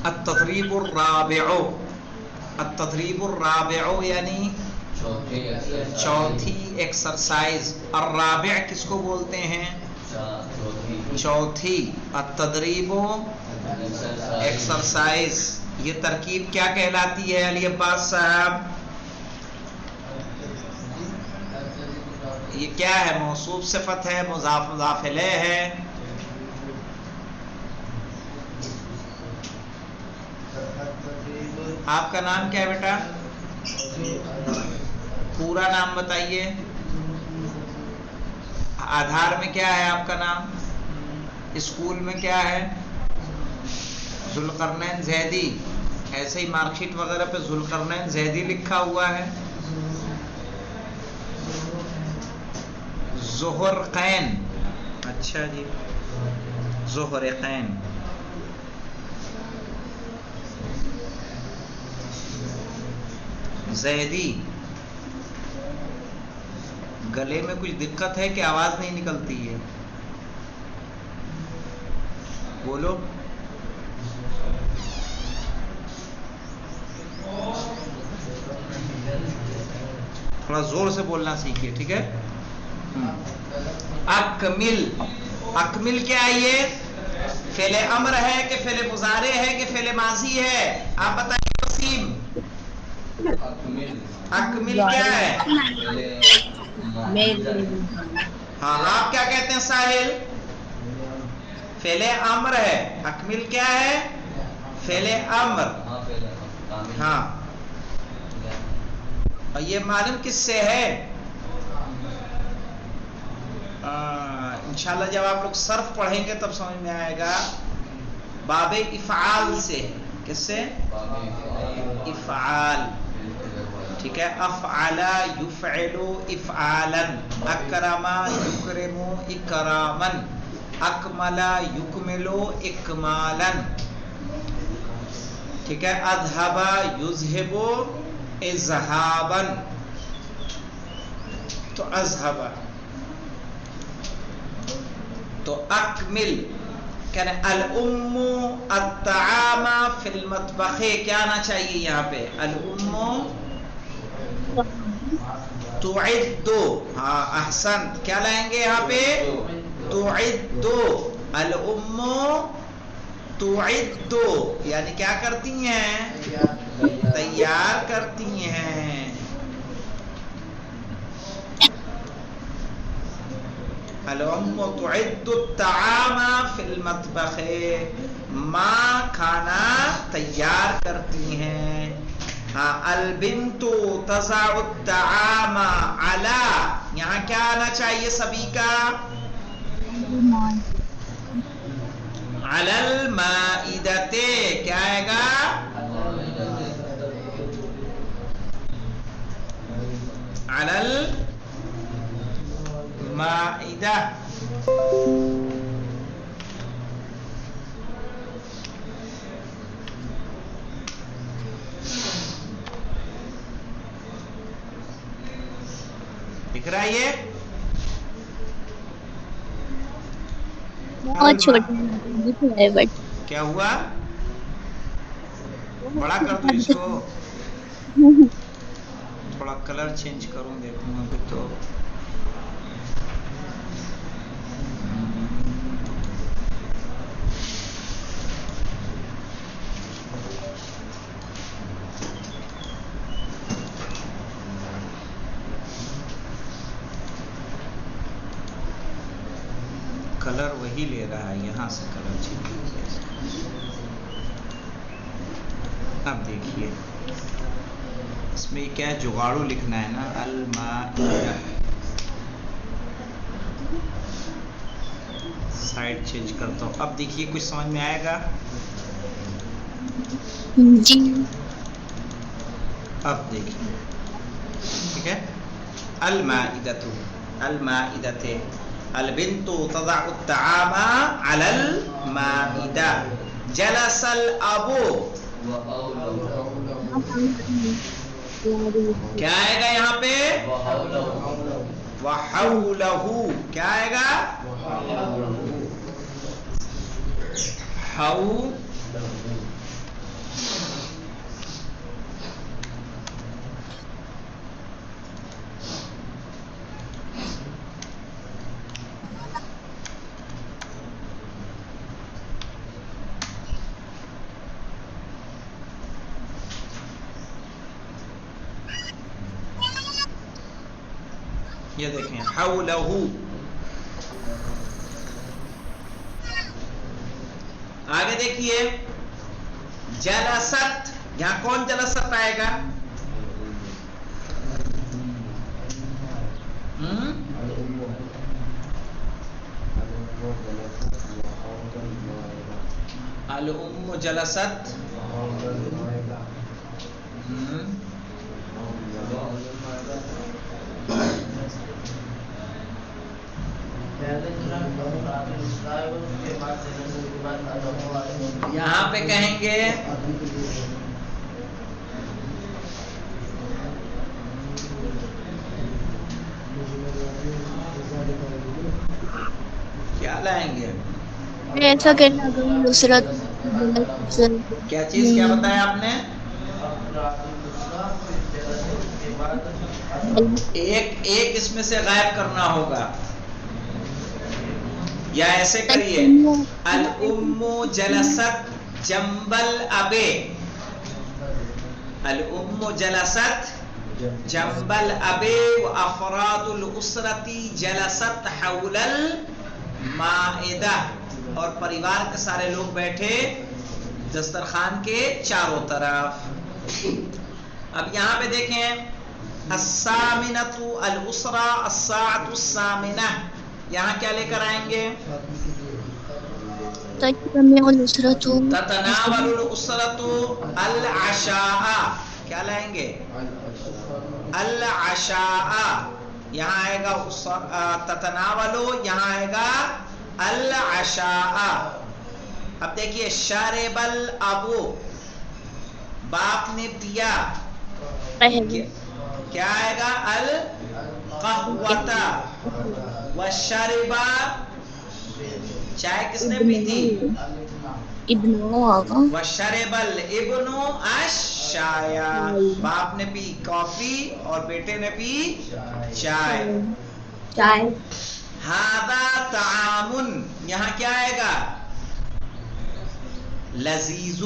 التدریب الرابع، التدریب الرابع یعنی چوتھی ایکسرسائز. الرابع کس کو بولتے ہیں؟ چوتھی. التدریب ایکسرسائز. یہ ترکیب کیا کہلاتی ہے علی عباس صاحب؟ یہ کیا ہے؟ موصوف صفت ہے، مضاف مضاف الیہ ہے؟ آپ کا نام کیا ہے بیٹا؟ پورا نام بتائیے. آدھار میں کیا ہے آپ کا نام؟ اسکول میں کیا ہے؟ ذوالقرنین زیدی. ایسے ہی مارک شیٹ وغیرہ پہ ذوالقرنین زیدی لکھا ہوا ہے. زہرقین. اچھا جی، زہرقین. زیدی. گلے میں کچھ دقت ہے کہ آواز نہیں نکلتی ہے؟ بولو. تھوڑا زور سے بولنا سیکھیے، ٹھیک ہے؟ اکمل. اکمل کیا ہے؟ یہ فعل امر ہے کہ فعل مضارع ہے کہ فعل ماضی ہے؟ آپ بتائیے وسیم. اکمل کیا ہے؟ ہاں، آپ کیا کہتے ہیں ساحل؟ فعل امر ہے. اکمل کیا ہے؟ فعل امر. ہاں، اور یہ معلوم کس سے ہے؟ انشاءاللہ جب آپ لوگ صرف پڑھیں گے تب سمجھ میں آئے گا. باب افعال سے. کس سے؟ افعال. ٹھیک ہے. افعل یفعل افعالا، اکرم یکرم اکراما، اکمل یکمل اکمالا. ٹھیک ہے. اذهب یذهب اذهابا. تو اذهب تو اکمل کہنے. الام الطعام فی المطبخ. کیا آنا چاہیے یہاں پہ؟ الام تعد. ہاں احسن. کیا لائیں گے یہاں پہ؟ تعد. الام تعد یعنی کیا کرتی ہیں؟ تیار کرتی ہیں. الام تعد الطعام فی المطبخ. ماں کھانا تیار کرتی ہیں. ہاں. البنت تضع الطعام علی. یہاں کیا آنا چاہیے سبھی کا؟ علی المائدۃ. کیا آئے گا؟ علی المائدہ. دکھ رہا ہے یہ؟ بہت چھوٹا ہے بٹ کیا ہوا؟ بڑا کر دو اس کو. تھوڑا کلر چینج کروں، دیکھوں گا کچھ تو. کلر وہی لے رہا ہے، یہاں سے کلر چینج ہو گیا. اب دیکھیے اس میں کیا جگاڑو لکھنا ہے نا. المائدہ. سائڈ چینج کرتا ہوں. اب دیکھیے کچھ سمجھ میں آئے گا؟ جی. اب دیکھیے، ٹھیک ہے. المائدۃ. المائدۃ. البنت تضع الطعام علی المائدہ. جلس الاب. کیا آئے گا یہاں پہ؟ وحولہ. کیا آئے گا؟ حولہ. یہ دیکھیں حولہو. آگے دیکھیے جلست، یہاں کون جلست آئے گا؟ الام جلست. یہاں پہ کہیں گے کیا لائیں گے؟ ایسا کہنا اگر نصرت کیا چیز کیا بتایا آپ نے؟ ایک اس میں سے غائب کرنا ہوگا، یا ایسے کریے الام جلست جنب الاب. الام جلست جنب الاب وافراد الاسرة جلست حول المائدہ، اور پریوار کے سارے لوگ بیٹھے دسترخوان کے چاروں طرف. اب یہاں پہ دیکھیں الثامنۃ الاسرہ الساعۃ الثامنہ، یہاں کیا لے کر آئیں گے؟ تتناول الاسرۃ العشاء، کیا لائیں گے؟ العشاء. یہاں آئے گا تتناولو، یہاں آئے گا العشاء. اب دیکھیے شارب الابو، باپ نے پیا، کیا آئے گا؟ القہوۃ. وشربا، چائے کس نے پی تھی؟ وشرب الابن الشایا، باپ نے پی کافی اور بیٹے نے پی چائے. ھذا طعام، یہاں کیا آئے گا؟ لذیذ.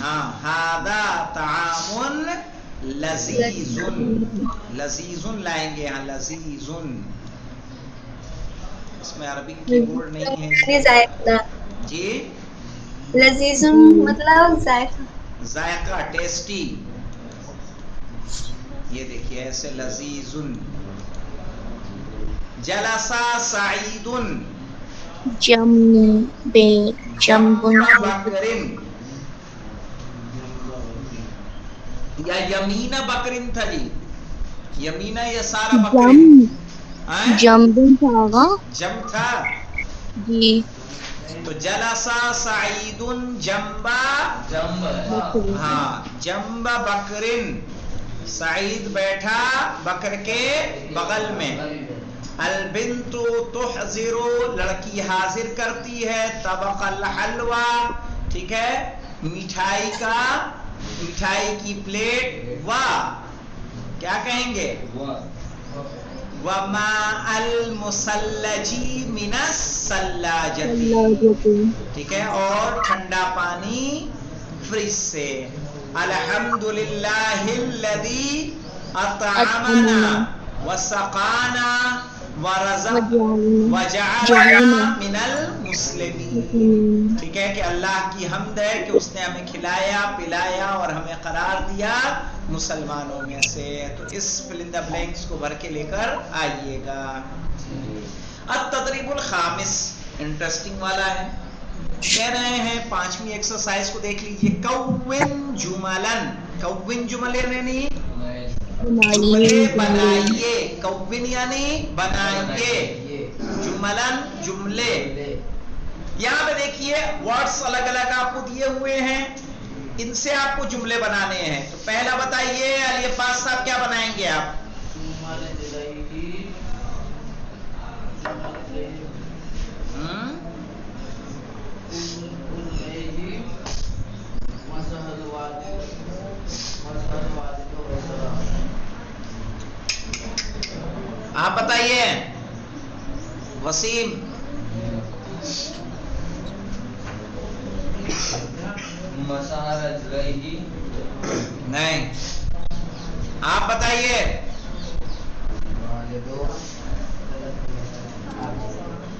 ہاں ھذا طعام لذیذ. لذیذ لائیں گے یہاں، لذیذ. اس میں عربی کی بورڈ نہیں ہے جی. لذیذ مطلب ذائقہ، ذائقہ، ٹیسٹی. یہ دیکھیے ایسے لذیذ. جلسا سعید بکرن، یا یمین بکرن تھا جی، یمینہ یہ سارا بکرن جم تھا جی. تو جلسا سعید جنبا، ہاں جنب بکرن، سعید بیٹھا بکر کے بغل میں. البنت تحضر، لڑکی حاضر کرتی ہے، طبق الحلوہ، ٹھیک ہے، مٹھائی کی پلیٹ. کیا کہیں گے؟ وَمَاءَ الْمُثَلَّجِ مِنَ الثَّلَّاجَةِ، ٹھیک ہے، اور ٹھنڈا پانی فریج سے. الحمدللہ الذی اطعمنا وسقانا وجعلنا من المسلمین. ٹھیک ہے کہ اللہ کی حمد ہے کہ اس نے ہمیں کھلایا پلایا اور ہمیں قرار دیا مسلمانوں میں سے. تو اس فل ان دا بلینکس کو بھر کے لے کر آئیے گا. التدریب الخامس انٹرسٹنگ والا ہے، کہہ رہے ہیں 5ویں ایکسرسائز کو دیکھ لیجئے. کون جملن، کون جملے یعنی جملے بنائیے، کون یعنی بنائیے، جملن جملے. یہاں پہ دیکھیے ورڈز الگ الگ آپ کو دیے ہوئے ہیں، ان سے آپ کو جملے بنانے ہیں. تو پہلا بتائیے علی فاضل صاحب کیا بنائیں گے آپ؟ آپ بتائیے وسیم. نہیں، آپ بتائیے.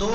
2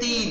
3,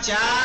4,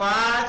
5,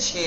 6।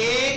1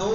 2,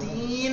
3,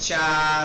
4।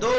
2,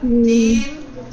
3,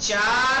4,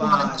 5।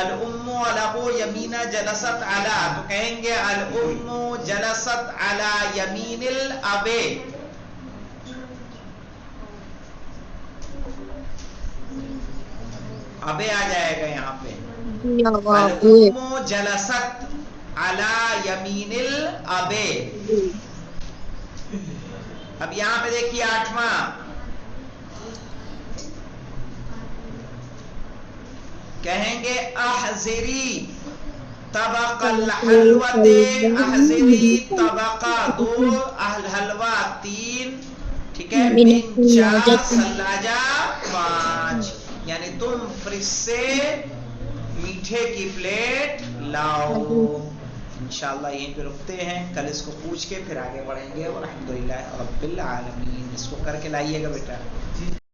الامو لہو یمینا جلست علی، تو کہیں گے الامو جلست علی یمین الاب، ابے آ جائے گا یہاں پہ، الامو جلست علی یمین الاب۔ اب یہاں پہ دیکھیے 8واں، کہیں گے احذری طبق الحلوۃ، احذری طبقہ 2، الحلوہ 3، ٹھیک ہے، من چار، ثلاجہ 5، یعنی تم فریج سے میٹھے کی پلیٹ لاؤ۔ انشاءاللہ یہیں پہ رکتے ہیں، کل اس کو پوچھ کے پھر آگے بڑھیں گے، والحمدللہ رب العالمین۔ اس کو کر کے لائیے گا بیٹا۔